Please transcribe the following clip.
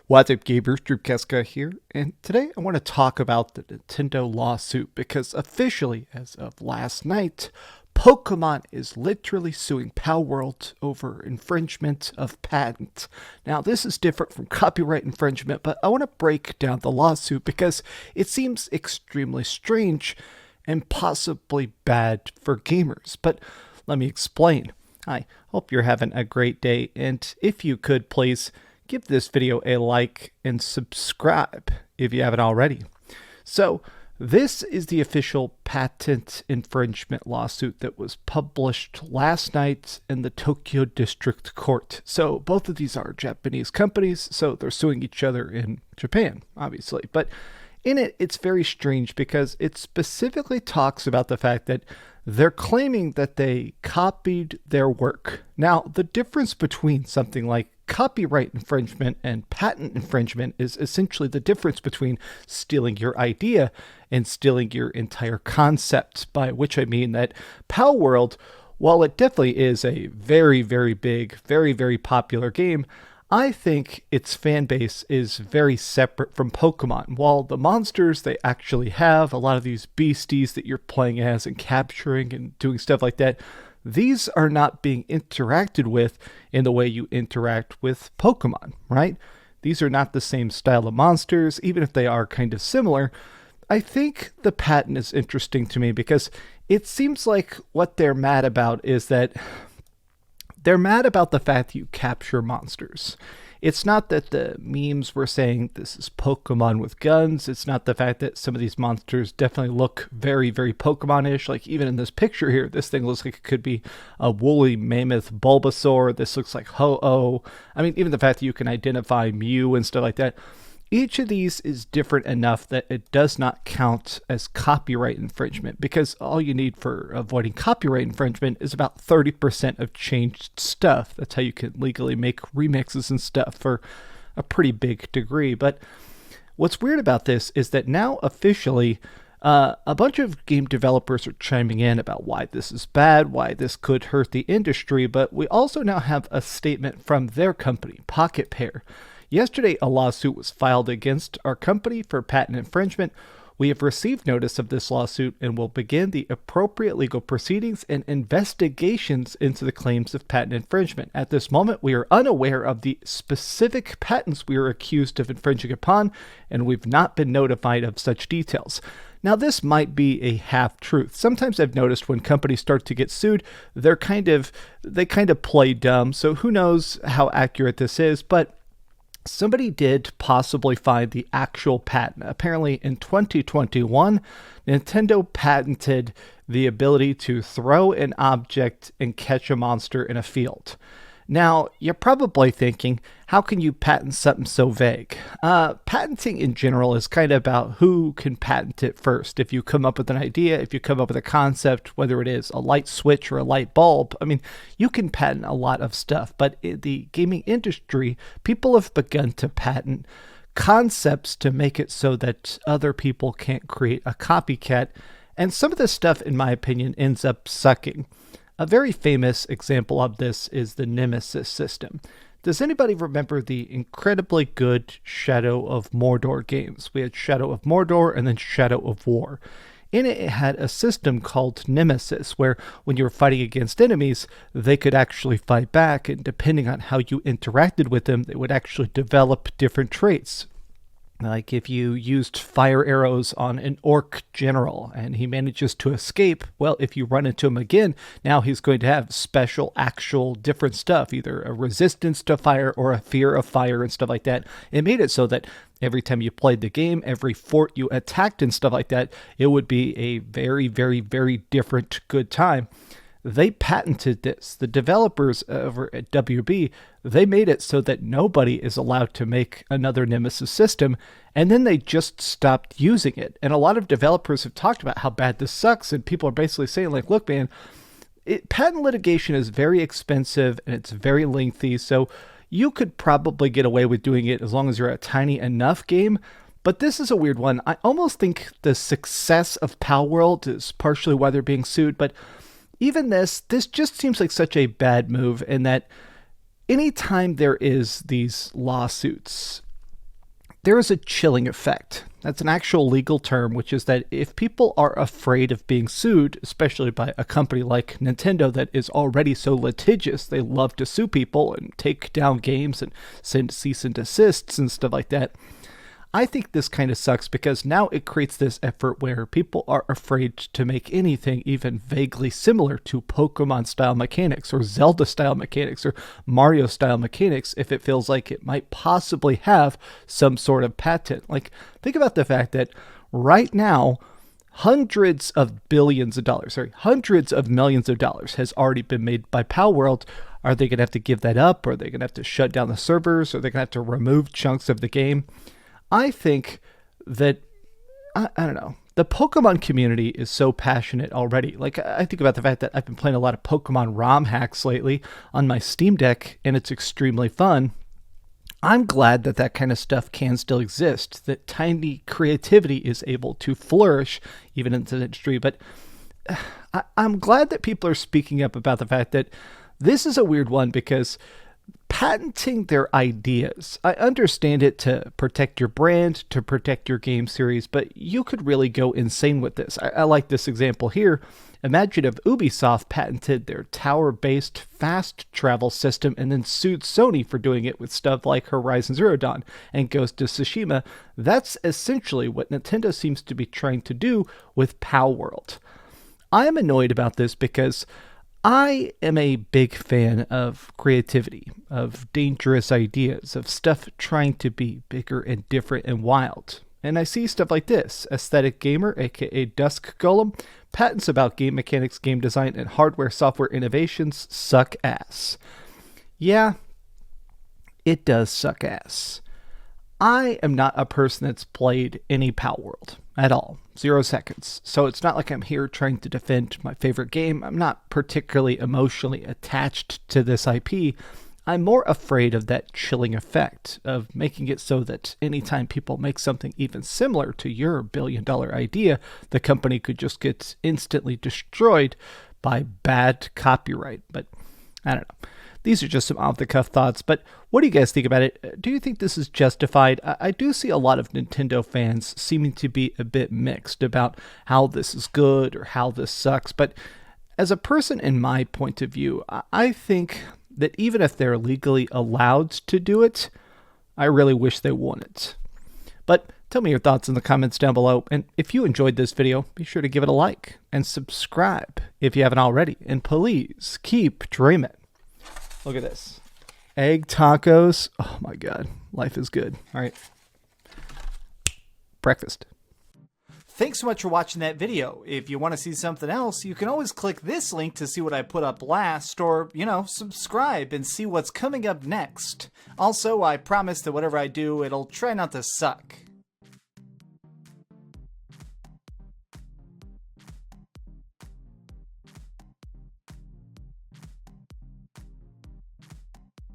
What's up, gamers? DreamcastGuy here, and today I want to talk about the Nintendo lawsuit because officially, as of last night, Pokemon is literally suing Palworld over infringement of patent. Now, this is different from copyright infringement, but I want to break down the lawsuit because it seems extremely strange and possibly bad for gamers. But let me explain. I hope you're having a great day, and if you could please give this video a like and subscribe if you haven't already. So, this is the official patent infringement lawsuit that was published last night in the Tokyo District Court. So, both of these are Japanese companies, so they're suing each other in Japan, obviously. But in it, it's very strange because it specifically talks about the fact that they're claiming that they copied their work. Now, the difference between something like copyright infringement and patent infringement is essentially the difference between stealing your idea and stealing your entire concept, by which I mean that Palworld, while it definitely is a very, very big, very, very popular game, I think its fan base is very separate from Pokemon. While the monsters they actually have, a lot of these beasties that you're playing as and capturing and doing stuff like that, these are not being interacted with in the way you interact with Pokemon, right? These are not the same style of monsters, even if they are kind of similar. I think the patent is interesting to me because it seems like what they're mad about is that they're mad about the fact that you capture monsters. It's not that the memes were saying this is Pokemon with guns. It's not the fact that some of these monsters definitely look very, very Pokemon-ish. Like even in this picture here, this thing looks like it could be a woolly mammoth Bulbasaur. This looks like Ho-Oh. I mean, even the fact that you can identify Mew and stuff like that. Each of these is different enough that it does not count as copyright infringement because all you need for avoiding copyright infringement is about 30% of changed stuff. That's how you can legally make remixes and stuff for a pretty big degree. But what's weird about this is that now officially a bunch of game developers are chiming in about why this is bad, why this could hurt the industry, but we also now have a statement from their company, Pocketpair. Yesterday, a lawsuit was filed against our company for patent infringement. We have received notice of this lawsuit and will begin the appropriate legal proceedings and investigations into the claims of patent infringement. At this moment, we are unaware of the specific patents we are accused of infringing upon, and we've not been notified of such details. Now, this might be a half-truth. Sometimes I've noticed when companies start to get sued, they kind of play dumb, so who knows how accurate this is, but somebody did possibly find the actual patent. Apparently, in 2021, Nintendo patented the ability to throw an object and catch a monster in a field. Now, you're probably thinking, how can you patent something so vague? Patenting in general is kind of about who can patent it first. If you come up with an idea, if you come up with a concept, whether it is a light switch or a light bulb, I mean, you can patent a lot of stuff. But in the gaming industry, people have begun to patent concepts to make it so that other people can't create a copycat. And some of this stuff, in my opinion, ends up sucking. A very famous example of this is the Nemesis system. Does anybody remember the incredibly good Shadow of Mordor games? We had Shadow of Mordor and then Shadow of War. In it, it had a system called Nemesis, where when you were fighting against enemies, they could actually fight back, and depending on how you interacted with them, they would actually develop different traits. Like if you used fire arrows on an orc general and he manages to escape, well, if you run into him again, now he's going to have special, actual, different stuff, either a resistance to fire or a fear of fire and stuff like that. It made it so that every time you played the game, every fort you attacked and stuff like that, it would be a very, very, very different good time. They patented this. The developers over at WB, they made it so that nobody is allowed to make another Nemesis system, and then they just stopped using it. And a lot of developers have talked about how bad this sucks, and people are basically saying, like, look, man, patent litigation is very expensive, and it's very lengthy, so you could probably get away with doing it as long as you're a tiny enough game. But this is a weird one. I almost think the success of Palworld is partially why they're being sued, but even this just seems like such a bad move in that anytime there is these lawsuits, There is a chilling effect. That's an actual legal term, which is that if people are afraid of being sued, especially by a company like Nintendo that is already so litigious, they love to sue people and take down games and send cease and desists and stuff like that. I think this kind of sucks because now it creates this effort where people are afraid to make anything even vaguely similar to Pokemon-style mechanics or Zelda-style mechanics or Mario-style mechanics if it feels like it might possibly have some sort of patent. Like, think about the fact that right now, hundreds of millions of dollars has already been made by Palworld. Are they going to have to give that up? Are they going to have to shut down the servers? Are they going to have to remove chunks of the game? I think that, I don't know, the Pokemon community is so passionate already. Like, I think about the fact that I've been playing a lot of Pokemon ROM hacks lately on my Steam Deck, and it's extremely fun. I'm glad that that kind of stuff can still exist, that tiny creativity is able to flourish even in the industry. But I'm glad that people are speaking up about the fact that this is a weird one because patenting their ideas, I understand it to protect your brand, to protect your game series, but you could really go insane with this. I like this example here. Imagine if Ubisoft patented their tower-based fast travel system and then sued Sony for doing it with stuff like Horizon Zero Dawn and Ghost of Tsushima. That's essentially what Nintendo seems to be trying to do with Palworld. I am annoyed about this because I am a big fan of creativity, of dangerous ideas, of stuff trying to be bigger and different and wild. And I see stuff like this. Aesthetic Gamer, aka Dusk Golem, patents about game mechanics, game design, and hardware-software innovations suck ass. Yeah, it does suck ass. I am not a person that's played any Palworld at all. 0 seconds. So it's not like I'm here trying to defend my favorite game. I'm not particularly emotionally attached to this IP. I'm more afraid of that chilling effect of making it so that anytime people make something even similar to your billion-dollar idea, the company could just get instantly destroyed by bad copyright. But I don't know. These are just some off-the-cuff thoughts, but what do you guys think about it? Do you think this is justified? I do see a lot of Nintendo fans seeming to be a bit mixed about how this is good or how this sucks, but as a person in my point of view, I think that even if they're legally allowed to do it, I really wish they wouldn't. But tell me your thoughts in the comments down below, and if you enjoyed this video, be sure to give it a like and subscribe if you haven't already, and please keep dreaming. Look at this. Egg tacos. Oh my God. Life is good. All right. Breakfast. Thanks so much for watching that video. If you want to see something else, you can always click this link to see what I put up last, or, subscribe and see what's coming up next. Also, I promise that whatever I do, it'll try not to suck.